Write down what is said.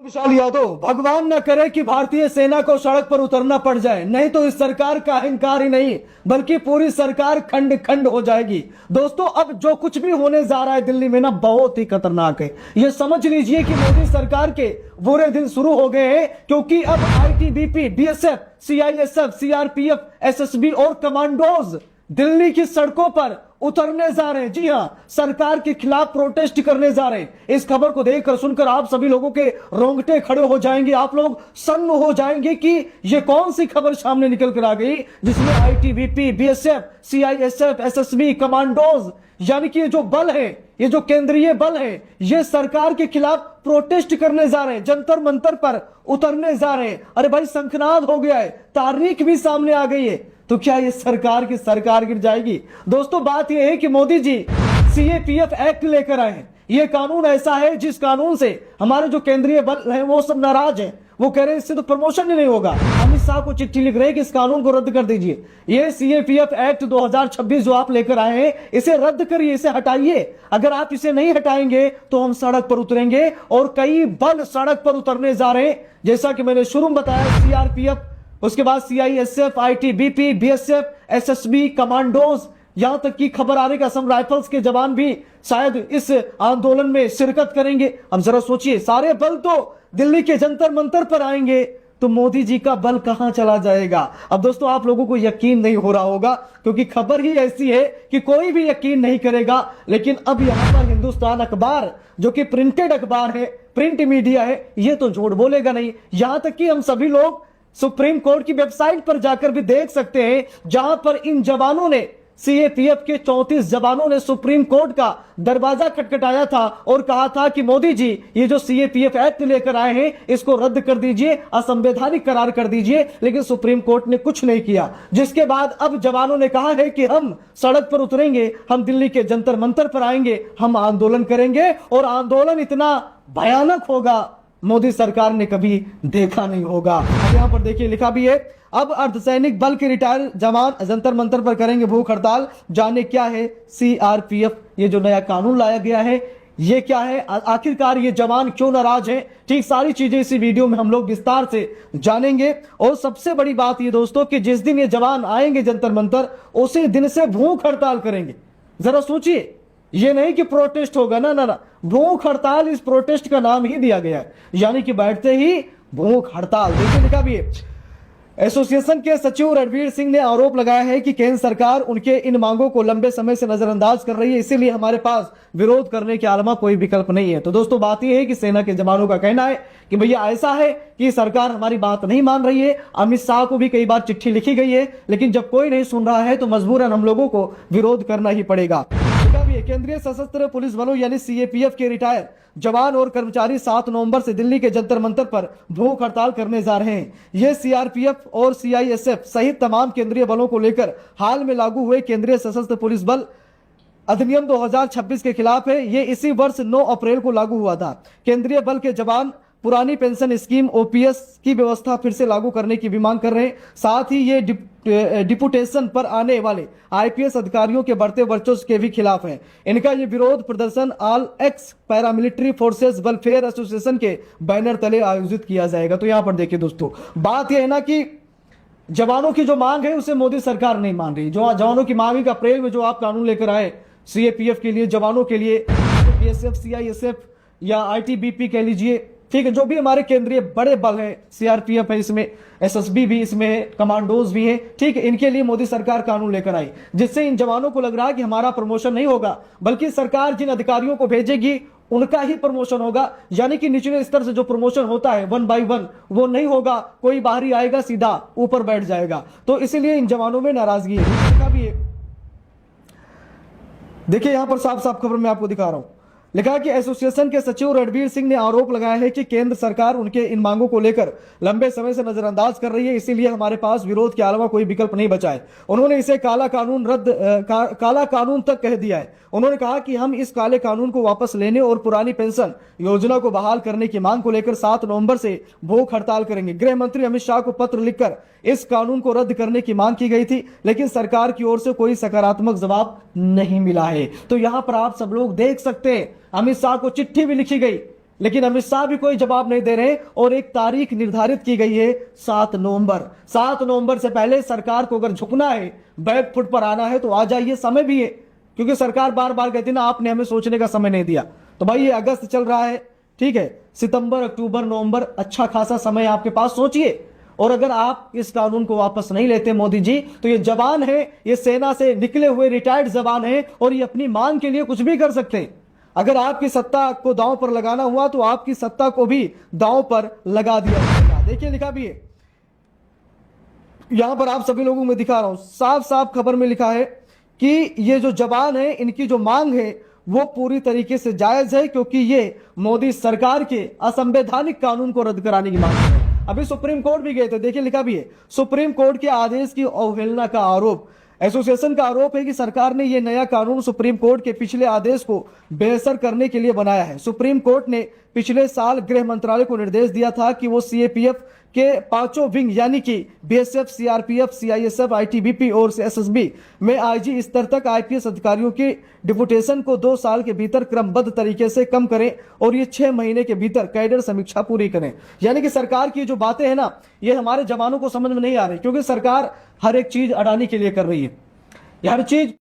विशाल यादव, भगवान न करे कि भारतीय सेना को सड़क पर उतरना पड़ जाए, नहीं तो इस सरकार का अहंकार ही नहीं बल्कि पूरी सरकार खंड खंड हो जाएगी। दोस्तों, अब जो कुछ भी होने जा रहा है दिल्ली में ना, बहुत ही खतरनाक है। ये समझ लीजिए कि मोदी सरकार के बुरे दिन शुरू हो गए हैं, क्योंकि अब ITBP, BSF, CISF, CRPF, SSB और कमांडोज दिल्ली की सड़कों पर उतरने जा रहे हैं। जी हां, सरकार के खिलाफ प्रोटेस्ट करने जा रहे हैं। इस खबर को देखकर सुनकर आप सभी लोगों के रोंगटे खड़े हो जाएंगे, आप लोग सन्न हो जाएंगे कि ये कौन सी खबर सामने निकल कर आ गई, जिसमें ITBP, BSF, CISF, SSB, commandos, यानी कि ये जो बल है, ये जो केंद्रीय बल है, ये सरकार के खिलाफ प्रोटेस्ट करने जा रहे हैं, जंतर मंतर पर उतरने जा रहे हैं। अरे भाई, शंखनाद हो गया है, तारीख भी सामने आ गई है, तो क्या ये सरकार की सरकार गिर जाएगी? दोस्तों, बात यह है कि मोदी जी सीएपीएफ एक्ट लेकर आए हैं। ये कानून ऐसा है जिस कानून से हमारे जो केंद्रीय बल है वो सब नाराज है। वो कह रहे हैं इससे तो प्रमोशन ही नहीं होगा। अमित शाह को चिट्ठी लिख रहे हैं कि इस कानून को रद्द कर दीजिए। ये सीएपीएफ एक्ट 2026 जो आप लेकर आए हैं, इसे रद्द करिए, इसे हटाइए। अगर आप इसे नहीं हटाएंगे तो हम सड़क पर उतरेंगे, और कई बल सड़क पर उतरने जा रहे हैं। जैसा कि मैंने शुरू में बताया, सीआरपीएफ, उसके बाद CISF, ITBP, BSF, SSB, commandos, यहां तक कि खबर आ रही है असम राइफल्स के जवान भी शायद इस आंदोलन में शिरकत करेंगे। अब जरा सोचिए, सारे बल तो दिल्ली के जंतर मंतर पर आएंगे, तो मोदी जी का बल कहां चला जाएगा? अब दोस्तों, आप लोगों को यकीन नहीं हो रहा होगा, क्योंकि खबर ही ऐसी है कि कोई भी यकीन नहीं करेगा। लेकिन अब यहां पर हिंदुस्तान अखबार, जो कि प्रिंटेड अखबार है, प्रिंट मीडिया है, ये तो झूठ बोलेगा नहीं। यहां तक कि हम सभी लोग सुप्रीम कोर्ट की वेबसाइट पर जाकर भी देख सकते हैं, जहां पर इन जवानों ने, सीएपीएफ के 34 जवानों ने सुप्रीम कोर्ट का दरवाजा खटखटाया था और कहा था कि मोदी जी, ये जो सीएपीएफ एक्ट लेकर आए हैं, इसको रद्द कर दीजिए, असंवैधानिक करार कर दीजिए। लेकिन सुप्रीम कोर्ट ने कुछ नहीं किया, जिसके बाद अब जवानों ने कहा है कि हम सड़क पर उतरेंगे, हम दिल्ली के जंतर मंतर पर आएंगे, हम आंदोलन करेंगे, और आंदोलन इतना भयानक होगा, मोदी सरकार ने कभी देखा नहीं होगा। अब यहां पर देखिए, लिखा भी है, अब अर्धसैनिक बल के रिटायर जवान जंतर मंतर पर करेंगे भूख हड़ताल। जाने क्या है सीआरपीएफ, ये जो नया कानून लाया गया है, ये क्या है, आखिरकार ये जवान क्यों नाराज हैं? ठीक सारी चीजें इसी वीडियो में हम लोग विस्तार से जानेंगे। और सबसे बड़ी बात ये दोस्तों, कि जिस दिन ये जवान आएंगे जंतर मंतर, उसी दिन से भूख हड़ताल करेंगे। जरा सोचिए, ये नहीं कि प्रोटेस्ट होगा, ना ना ना, भूख हड़ताल, इस प्रोटेस्ट का नाम ही दिया गया है, यानी कि बैठते ही भूख हड़ताल। देखिए, लिखा भी है, एसोसिएशन के सचिव रणवीर सिंह ने आरोप लगाया है कि केंद्र सरकार उनके इन मांगों को लंबे समय से नजरअंदाज कर रही है, इसीलिए हमारे पास विरोध करने के अलावा कोई विकल्प नहीं है। तो दोस्तों, बात यह है कि सेना के जवानों का कहना है कि भैया ऐसा है कि सरकार हमारी बात नहीं मान रही है। अमित शाह को भी कई बार चिट्ठी लिखी गई है, लेकिन जब कोई नहीं सुन रहा है तो मजबूरन हम लोगों को विरोध करना ही पड़ेगा। केंद्रीय सशस्त्र पुलिस बलों यानी सीएपीएफ के रिटायर जवान और कर्मचारी 7 नवंबर से दिल्ली के जंतर मंतर पर भूख हड़ताल करने जा रहे हैं। ये सीआरपीएफ और सीआईएसएफ सहित तमाम केंद्रीय बलों को लेकर हाल में लागू हुए केंद्रीय सशस्त्र पुलिस बल अधिनियम 2026 के खिलाफ है। ये इसी वर्ष 9 अप्रैल को लागू हुआ था। केंद्रीय बल के जवान पुरानी पेंशन स्कीम ओपीएस की व्यवस्था फिर से लागू करने की भी मांग कर रहे हैं। साथ ही ये डिपुटेशन पर आने वाले आईपीएस अधिकारियों के बढ़ते वर्चस्व के भी खिलाफ है। इनका ये विरोध प्रदर्शन all x paramilitary forces welfare association के बैनर तले आयोजित किया जाएगा। तो यहां पर देखिए दोस्तों, बात यह है ना कि जवानों की जो मांग है उसे मोदी सरकार नहीं मान रही। जो जवानों की मांग है कि अप्रैल में जो आप कानून लेकर आए सीएपीएफ के लिए, जवानों के लिए, बीएसएफ, सीआईएसएफ या आईटीबीपी कह लीजिए, ठीक है, जो भी हमारे केंद्रीय बड़े बल है, सीआरपीएफ है इसमें, एसएसबी भी इसमें है, कमांडोज भी है, ठीक है, इनके लिए मोदी सरकार कानून लेकर आई, जिससे इन जवानों को लग रहा है कि हमारा प्रमोशन नहीं होगा, बल्कि सरकार जिन अधिकारियों को भेजेगी उनका ही प्रमोशन होगा। यानी कि निचले स्तर से जो प्रमोशन होता है 1 by 1, वो नहीं होगा, कोई बाहरी आएगा सीधा ऊपर बैठ जाएगा। तो इसीलिए इन जवानों में नाराजगी है। देखिए, यहां पर साफ साफ खबर मैं आपको दिखा रहा हूं, लिखा कि एसोसिएशन के सचिव रणवीर सिंह ने आरोप लगाया है कि केंद्र सरकार उनके इन मांगों को लेकर लंबे समय से नजरअंदाज कर रही है, इसीलिए हमारे पास विरोध के अलावा कोई विकल्प नहीं बचा है। उन्होंने इसे काला कानून तक कह दिया है। उन्होंने कहा कि हम इस काले कानून को वापस लेने और पुरानी पेंशन योजना को बहाल करने की मांग को लेकर 7 नवंबर से भूख हड़ताल करेंगे। गृह मंत्री अमित शाह को पत्र लिखकर इस कानून को रद्द करने की मांग की गई थी, लेकिन सरकार की ओर से कोई सकारात्मक जवाब नहीं मिला है। तो यहां पर आप सब लोग देख सकते हैं, अमित शाह को चिट्ठी भी लिखी गई लेकिन अमित शाह भी कोई जवाब नहीं दे रहे और एक तारीख निर्धारित की गई है 7 नवंबर। 7 नवंबर से पहले सरकार को अगर झुकना है, बैक फुट पर आना है तो आ जाइए, समय भी है। क्योंकि सरकार बार बार कहती ना आपने हमें सोचने का समय नहीं दिया। तो भाई ये अगस्त चल रहा है, ठीक है, सितंबर, अक्टूबर, नवंबर, अच्छा खासा समय आपके पास, सोचिए। और अगर आप इस कानून को वापस नहीं लेते मोदी जी, तो ये जवान है, ये सेना से निकले हुए रिटायर्ड जवान है और ये अपनी मांग के लिए कुछ भी कर सकते हैं। अगर आपकी सत्ता को दांव पर लगाना हुआ तो आपकी सत्ता को भी दांव पर लगा दिया जाएगा। देखिए लिखा भी है यहां पर, आप सभी लोगों में दिखा रहा हूं, साफ साफ खबर में लिखा है कि ये जो जवान है इनकी जो मांग है वो पूरी तरीके से जायज है, क्योंकि ये मोदी सरकार के असंवैधानिक कानून को रद्द कराने की मांग है। अभी सुप्रीम कोर्ट भी गए थे, देखिए लिखा भी है, सुप्रीम कोर्ट के आदेश की अवहेलना का आरोप। एसोसिएशन का आरोप है कि सरकार ने यह नया कानून सुप्रीम कोर्ट के पिछले आदेश को बेअसर करने के लिए बनाया है। सुप्रीम कोर्ट ने पिछले साल गृह मंत्रालय को निर्देश दिया था कि वो सीएपीएफ के 5 विंग यानी कि बीएसएफ, सीआरपीएफ, सीआईएसएफ, आईटीबीपी और एसएसबी में आईजी स्तर तक आईपीएस अधिकारियों की डिप्यूटेशन को 2 साल के भीतर क्रमबद्ध तरीके से कम करें और ये 6 महीने के भीतर कैडर समीक्षा पूरी करें। यानी कि सरकार की जो बातें हैं ना, ये हमारे जवानों को समझ में नहीं आ रही, क्योंकि सरकार हर एक चीज अडानी के लिए कर रही है, हर चीज